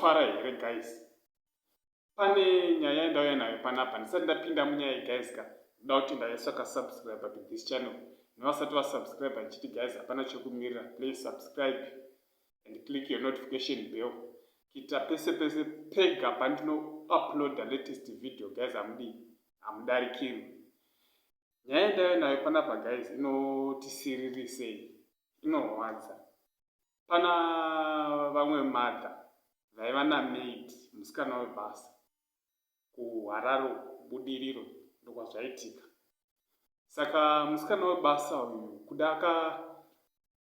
munofara here guys? Pane nyaya yandauya nayo panapa. Ndisati ndapinda munyaya guys ka. Ndoda kuti ndaisa kasubscribe to this channel. Nevasati vasubscribe ndichiti guys hapana chekumirira. Please subscribe and click your notification bell. Kita pese pega pandino upload the latest video guys hamudarikirwi. Nyaya yandauya nayo panapa guys inotisiririsa, inorwadza. Pana vamwe madha vaiva namaid musikana webasa kuHarare Budiriro ndokwazvaitika. Saka musikana webasa uyu kuda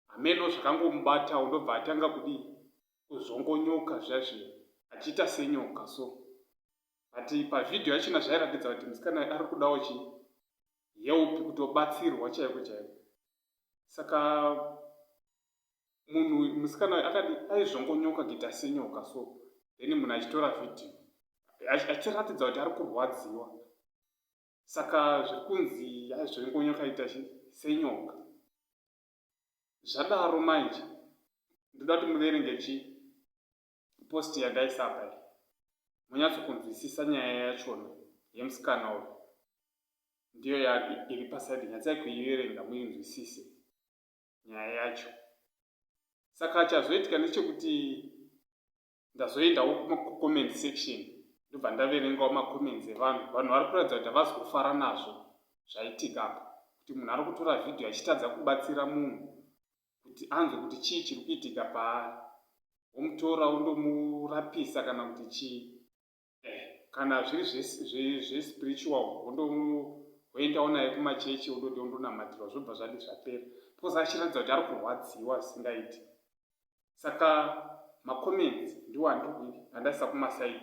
hameno zvakangomubata ndobva atanga kuzongonyoka zvazviya achiita senyoka so. Ati pavhidhiyo yachona zvairatidza kuti musikana ari kudawo help kutobatsirwa chaiko chaiko. Saka musikana akati aizongonyoka kuita senyoka so. Then munhu achitora vhidhiyo achiratidza kuti ari kurwadziwa. Saka zviri kunzi aizongonyoka kuita senyoka. Zvadaro manje ndoda kuti muverenge post yandaisa apa munyatsokunzwisisa nyaya yachona yemusikana uyu. Ndiyo iri pasaidi, nyatsai kuiverenga muinzwisise nyaya yacho. Saka chazoitika ndechekuti ndazoendawo kucomment section ndobva ndaverengawo macomments evanhu. Vanhu vari kuratidza kuti havazi kufara nazvo zvaitika apa, kuti munhu ari kutora vhidhiyo achitadza kubatsira munhu kuti anzwe kuti chii chiri kuitika paari, womutora wondomurapisa kana kuti chii. Kana zviri zvespiritual woendawo naye kumachechi wondonamatirwa zvobva zvadi zvapera, because achiratidza kuti ari kurwadziwa zvisingaiti. Saka macomments ndiwo andaisa kumasaidi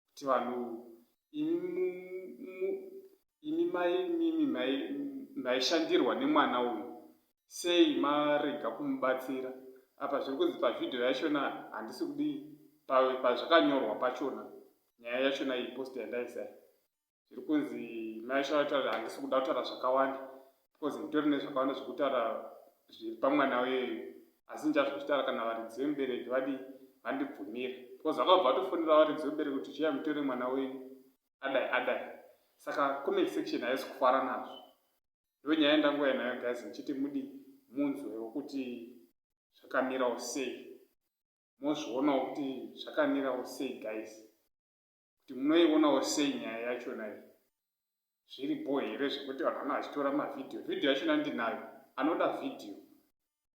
kuti vanhu imi maishandirwa nemwana uyu sei marega kumubatsira. Apa zviri kunzi pavhidhiyo yachona handisi kudi pazvakanyorwa pachona nyaya yachona iyi post yandaisa zviri kunzi maishaataura handisi kuda kutaura zvakawanda because nditori nezvakawanda zvekutaura zviri pamwana weyu, asi ndichazvitaura kana varidzi vemubereki vandibvumira, because vakabva vatofonera varidzi vemubereki kuti chiya mutore mwana wenyu adai. Saka comment section haisi kufara nazvo. Ndo nyaya yandangoya nayo guys, ndichiti munzwewo kuti zvakamirawo sei, mozvionawo kuti zvakamirawo sei guys, kuti munoionawo sei nyaya yachona iyi. Zviripo here zvekuti vanhu vana vachitora mavhidhiyo. Vhidhiyo yachona ndinayo. Anoda vhidhiyo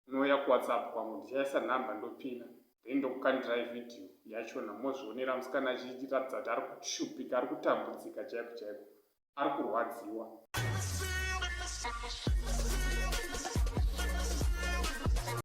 unouya kuwhatsapp kwangu, ndichaisa nhamba ndopina then ndokukandirai vhidhiyo yachona mozvionera musikana achiratidza kuti ari kushupika, ari kutambudzika chaiko chaiko, ari kurwadziwa.